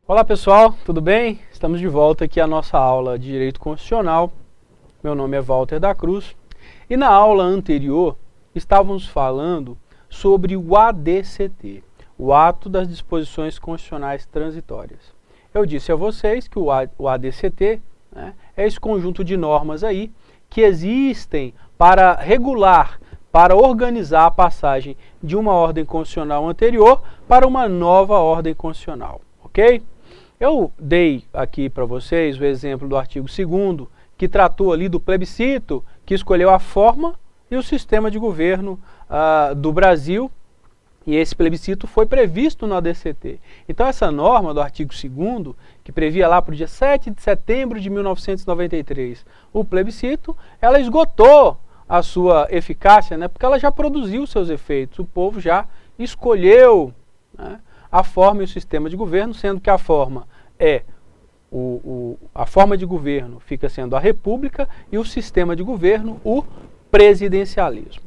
Olá pessoal, tudo bem? Estamos de volta aqui à nossa aula de Direito Constitucional. Meu nome é Walter da Cruz e na aula anterior estávamos falando sobre o ADCT, o Ato das Disposições Constitucionais Transitórias. Eu disse a vocês que o ADCT, né, é esse conjunto de normas aí que existem para regular, para organizar a passagem de uma ordem constitucional anterior para uma nova ordem constitucional, ok? Eu dei aqui para vocês o exemplo do artigo 2º, que tratou ali do plebiscito, que escolheu a forma e o sistema de governo do Brasil, e esse plebiscito foi previsto no ADCT. Então essa norma do artigo 2º, que previa lá para o dia 7 de setembro de 1993 o plebiscito, ela esgotou a sua eficácia, né, porque ela já produziu seus efeitos, o povo já escolheu, né, a forma e o sistema de governo, sendo que a forma é a forma de governo fica sendo a república e o sistema de governo o presidencialismo.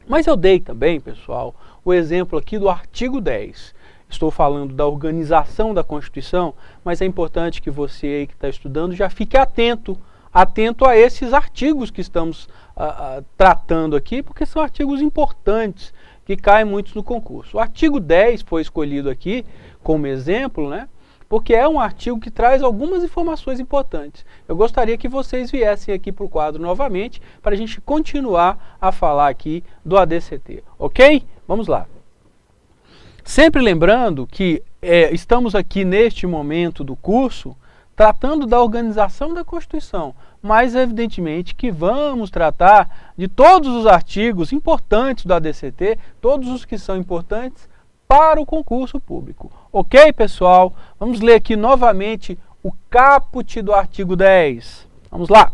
Mas eu dei também, pessoal, o exemplo aqui do artigo 10. Estou falando da organização da Constituição, mas é importante que você aí que está estudando já fique atento a esses artigos que estamos tratando aqui, porque são artigos importantes que caem muitos no concurso. O artigo 10 foi escolhido aqui como exemplo, né, porque é um artigo que traz algumas informações importantes. Eu gostaria que vocês viessem aqui para o quadro novamente, para a gente continuar a falar aqui do ADCT, ok? Vamos lá. Sempre lembrando que estamos aqui neste momento do curso tratando da organização da Constituição, mas evidentemente que vamos tratar de todos os artigos importantes do ADCT, todos os que são importantes para o concurso público. Ok, pessoal? Vamos ler aqui novamente o caput do artigo 10. Vamos lá.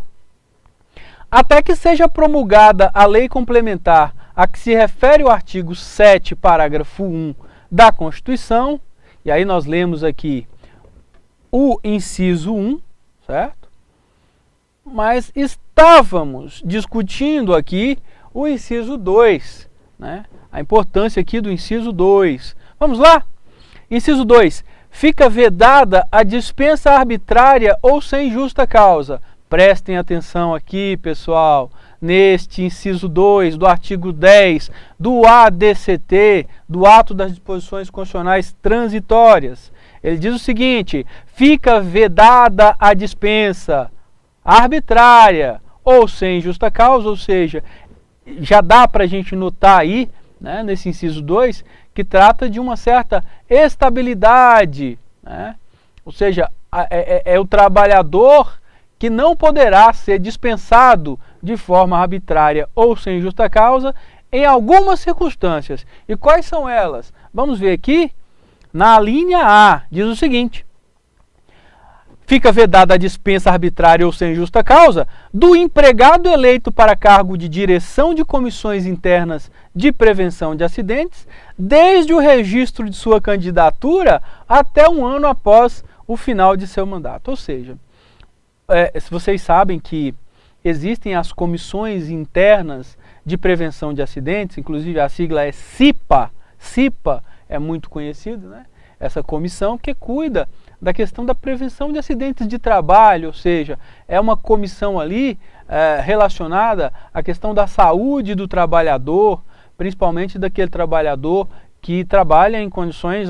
Até que seja promulgada a lei complementar a que se refere o artigo 7, parágrafo 1 da Constituição, e aí nós lemos aqui o inciso 1, certo? Mas estávamos discutindo aqui o inciso 2, né? A importância aqui do inciso 2. Vamos lá? Inciso 2. Fica vedada a dispensa arbitrária ou sem justa causa. Prestem atenção aqui, pessoal, neste inciso 2 do artigo 10 do ADCT, do Ato das Disposições Constitucionais Transitórias. Ele diz o seguinte: fica vedada a dispensa arbitrária ou sem justa causa, ou seja, já dá para a gente notar aí, né, nesse inciso 2, que trata de uma certa estabilidade, né? Ou seja, é o trabalhador que não poderá ser dispensado de forma arbitrária ou sem justa causa em algumas circunstâncias. E quais são elas? Vamos ver aqui. Na linha A, diz o seguinte: fica vedada a dispensa arbitrária ou sem justa causa do empregado eleito para cargo de direção de comissões internas de prevenção de acidentes, desde o registro de sua candidatura até um ano após o final de seu mandato. Ou seja, se vocês sabem que existem as comissões internas de prevenção de acidentes, inclusive a sigla é CIPA. CIPA é muito conhecido, né? Essa comissão que cuida da questão da prevenção de acidentes de trabalho, ou seja, é uma comissão ali relacionada à questão da saúde do trabalhador, principalmente daquele trabalhador que trabalha em condições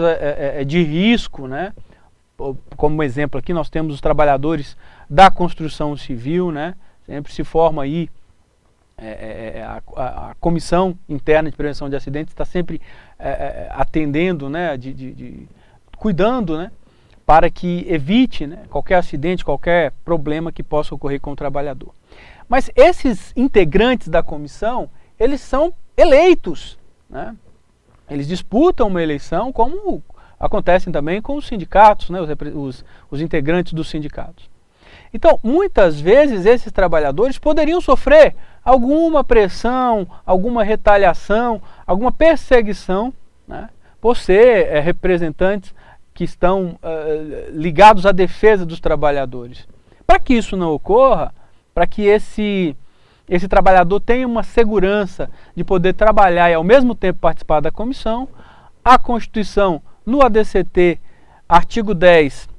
de risco, né? Como exemplo aqui nós temos os trabalhadores da construção civil, né? Sempre se forma aí a comissão interna de prevenção de acidentes, está sempre atendendo, né, cuidando, né, para que evite, né, qualquer acidente, qualquer problema que possa ocorrer com o trabalhador. Mas esses integrantes da comissão, eles são eleitos, né? Eles disputam uma eleição, como acontecem também com os sindicatos, né, os integrantes dos sindicatos. Então, muitas vezes esses trabalhadores poderiam sofrer alguma pressão, alguma retaliação, alguma perseguição, né, por ser representantes que estão ligados à defesa dos trabalhadores. Para que isso não ocorra, para que esse trabalhador tenha uma segurança de poder trabalhar e ao mesmo tempo participar da comissão, a Constituição no ADCT artigo 10,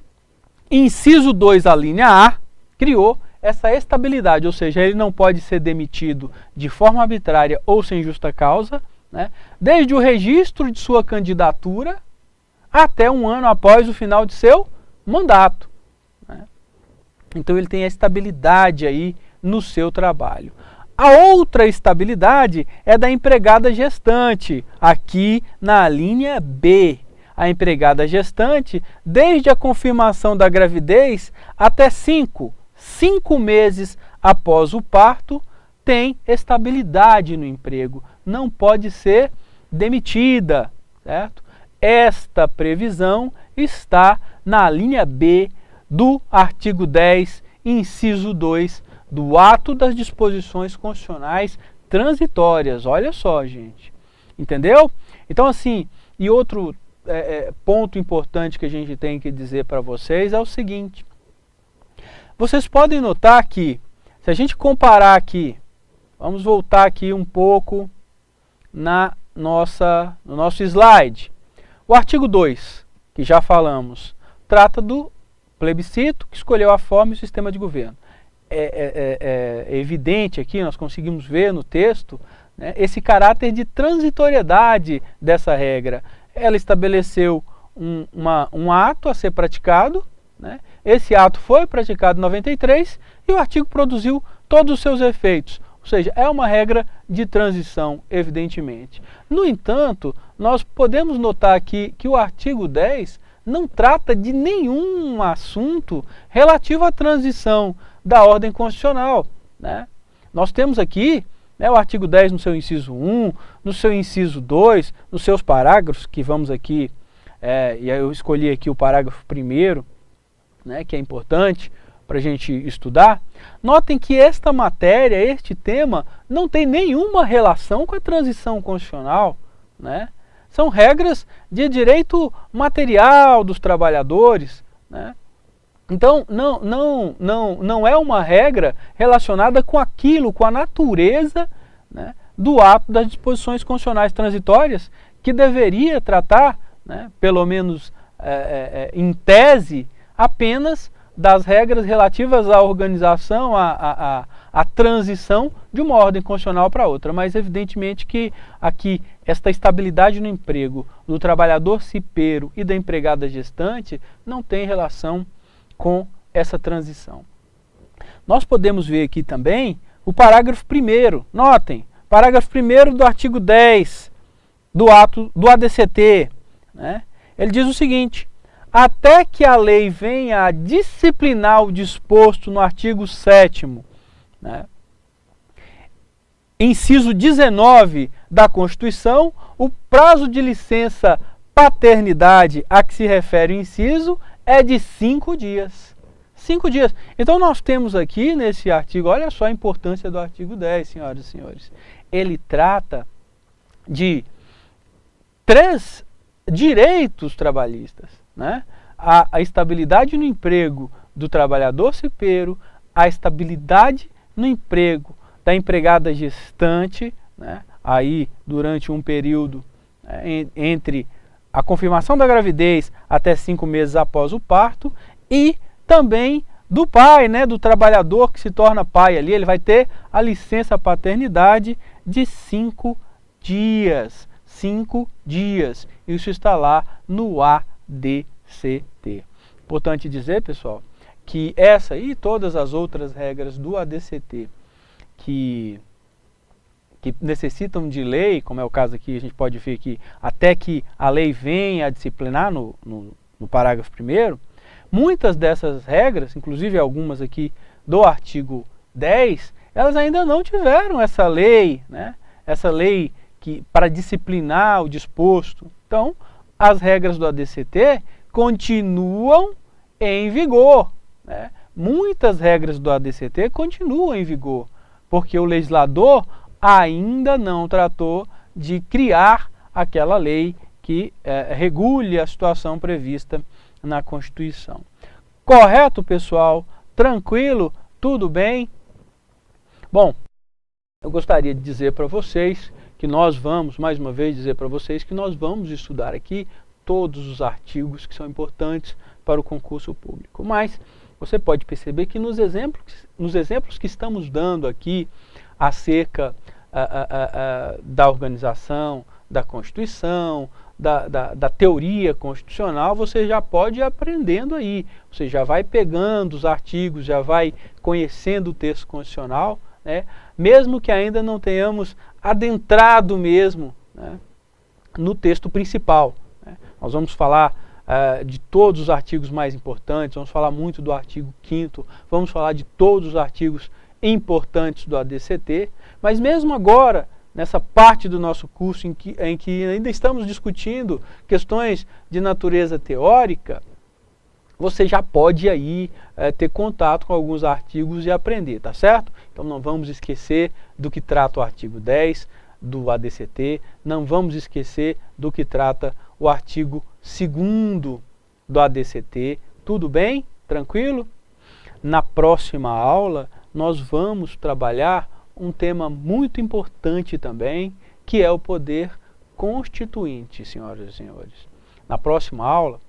inciso 2, a linha A, criou essa estabilidade, ou seja, ele não pode ser demitido de forma arbitrária ou sem justa causa, né, desde o registro de sua candidatura até um ano após o final de seu mandato, né? Então ele tem a estabilidade aí no seu trabalho. A outra estabilidade é da empregada gestante, aqui na linha B. A empregada gestante, desde a confirmação da gravidez até 5 meses após o parto, tem estabilidade no emprego, não pode ser demitida, certo? Esta previsão está na linha B do artigo 10, inciso 2, do ato das disposições constitucionais transitórias. Olha só, gente. Entendeu? Então, assim, e outro ponto importante que a gente tem que dizer para vocês é o seguinte. Vocês podem notar que, se a gente comparar aqui, vamos voltar aqui um pouco no nosso slide. O artigo 2, que já falamos, trata do plebiscito que escolheu a forma e o sistema de governo. É evidente aqui, nós conseguimos ver no texto, né, esse caráter de transitoriedade dessa regra. Ela estabeleceu um ato a ser praticado, né, esse ato foi praticado em 93 e o artigo produziu todos os seus efeitos. Ou seja, é uma regra de transição, evidentemente. No entanto, nós podemos notar aqui que o artigo 10 não trata de nenhum assunto relativo à transição da ordem constitucional, né? Nós temos aqui, né, o artigo 10 no seu inciso 1, no seu inciso 2, nos seus parágrafos, que vamos aqui, e eu escolhi aqui o parágrafo 1º, né, que é importante para a gente estudar. Notem que esta matéria, este tema, não tem nenhuma relação com a transição constitucional, né? São regras de direito material dos trabalhadores, né? Então, não é uma regra relacionada com aquilo, com a natureza, né, do ato das disposições constitucionais transitórias, que deveria tratar, né, pelo menos em tese, apenas das regras relativas à organização, à transição de uma ordem constitucional para outra. Mas evidentemente que aqui esta estabilidade no emprego do trabalhador cipeiro e da empregada gestante não tem relação com essa transição. Nós podemos ver aqui também o parágrafo 1º. Notem, parágrafo 1º do artigo 10 do ato do ADCT, né? Ele diz o seguinte: até que a lei venha a disciplinar o disposto no artigo 7º, né, inciso 19 da Constituição, o prazo de licença paternidade a que se refere o inciso é de 5 dias. 5 dias. Então nós temos aqui nesse artigo, olha só a importância do artigo 10, senhoras e senhores. Ele trata de 3 direitos trabalhistas, né? A estabilidade no emprego do trabalhador cipeiro, a estabilidade no emprego da empregada gestante, né, aí durante um período entre a confirmação da gravidez até 5 meses após o parto, e também do pai, né, do trabalhador que se torna pai ali, ele vai ter a licença paternidade de 5 dias. 5 dias. Isso está lá no ADCT. Importante dizer, pessoal, que essa e todas as outras regras do ADCT que necessitam de lei, como é o caso aqui, a gente pode ver que até que a lei venha a disciplinar no parágrafo 1º, muitas dessas regras, inclusive algumas aqui do artigo 10, elas ainda não tiveram essa lei, né? Essa lei para disciplinar o disposto. Então, as regras do ADCT continuam em vigor, né? Muitas regras do ADCT continuam em vigor, porque o legislador ainda não tratou de criar aquela lei que regule a situação prevista na Constituição. Correto, pessoal? Tranquilo? Tudo bem? Bom, eu gostaria de dizer para vocês que nós vamos, mais uma vez dizer para vocês que nós vamos estudar aqui todos os artigos que são importantes para o concurso público. Mas você pode perceber que nos exemplos que estamos dando aqui acerca da organização, da Constituição, da teoria constitucional, você já pode ir aprendendo aí. Você já vai pegando os artigos, já vai conhecendo o texto constitucional, né? Mesmo que ainda não tenhamos adentrado mesmo, né, no texto principal, né? Nós vamos falar de todos os artigos mais importantes, vamos falar muito do artigo 5º, vamos falar de todos os artigos importantes do ADCT, mas mesmo agora, nessa parte do nosso curso em que ainda estamos discutindo questões de natureza teórica, você já pode aí ter contato com alguns artigos e aprender, tá certo? Então não vamos esquecer do que trata o artigo 10 do ADCT, não vamos esquecer do que trata o artigo 2º do ADCT, tudo bem? Tranquilo? Na próxima aula nós vamos trabalhar um tema muito importante também, que é o poder constituinte, senhoras e senhores. Na próxima aula,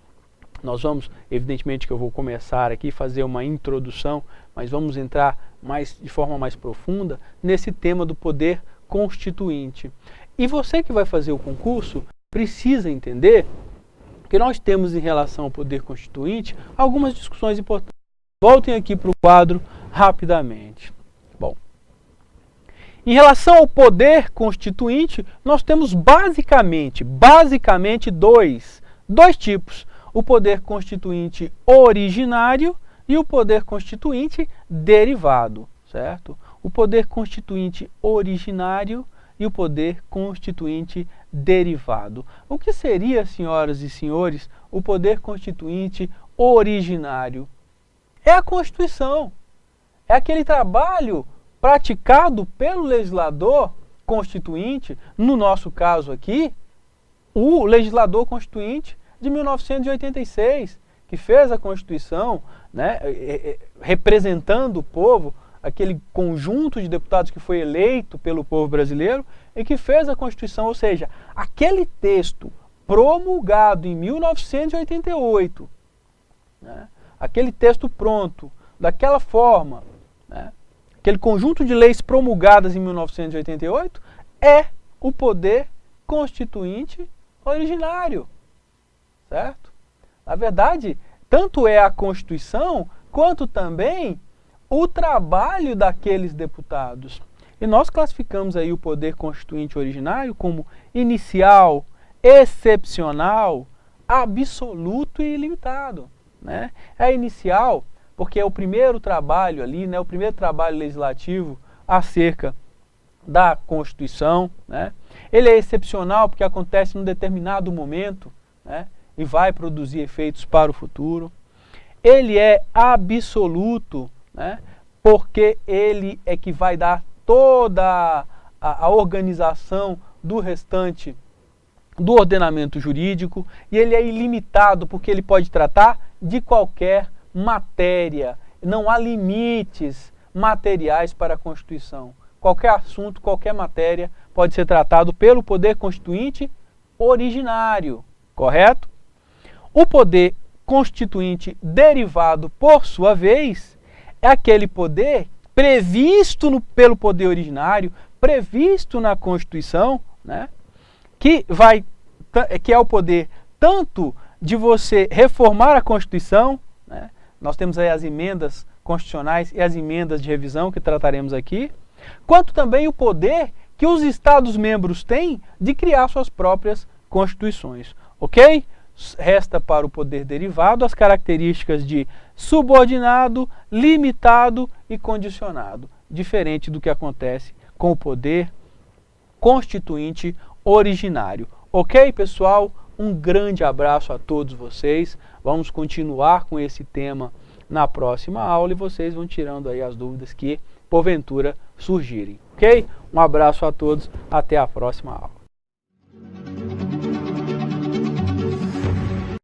nós vamos, evidentemente que eu vou começar aqui, fazer uma introdução, mas vamos entrar de forma mais profunda nesse tema do poder constituinte. E você que vai fazer o concurso, precisa entender que nós temos em relação ao poder constituinte algumas discussões importantes. Voltem aqui para o quadro rapidamente. Bom, em relação ao poder constituinte, nós temos basicamente dois tipos. O poder constituinte originário e o poder constituinte derivado, certo? O poder constituinte originário e o poder constituinte derivado. O que seria, senhoras e senhores, o poder constituinte originário? É a Constituição. É aquele trabalho praticado pelo legislador constituinte, no nosso caso aqui, o legislador constituinte de 1986, que fez a Constituição, né, representando o povo, aquele conjunto de deputados que foi eleito pelo povo brasileiro e que fez a Constituição, ou seja, aquele texto promulgado em 1988, né, aquele texto pronto, daquela forma, né, aquele conjunto de leis promulgadas em 1988 é o poder constituinte originário, certo? Na verdade, tanto é a Constituição quanto também o trabalho daqueles deputados. E nós classificamos aí o poder constituinte originário como inicial, excepcional, absoluto e ilimitado, né? É inicial porque é o primeiro trabalho ali, né, o primeiro trabalho legislativo acerca da Constituição, né? Ele é excepcional porque acontece num determinado momento, né, e vai produzir efeitos para o futuro. Ele é absoluto, né, porque ele é que vai dar toda a organização do restante do ordenamento jurídico, e ele é ilimitado porque ele pode tratar de qualquer matéria. Não há limites materiais para a Constituição. Qualquer assunto, qualquer matéria pode ser tratado pelo poder constituinte originário, correto? O poder constituinte derivado, por sua vez, é aquele poder previsto pelo poder originário, previsto na Constituição, né, que é o poder tanto de você reformar a Constituição, né, nós temos aí as emendas constitucionais e as emendas de revisão que trataremos aqui, quanto também o poder que os Estados-membros têm de criar suas próprias constituições, ok? Resta para o poder derivado as características de subordinado, limitado e condicionado, diferente do que acontece com o poder constituinte originário. Ok, pessoal? Um grande abraço a todos vocês. Vamos continuar com esse tema na próxima aula e vocês vão tirando aí as dúvidas que porventura surgirem. Ok? Um abraço a todos. Até a próxima aula.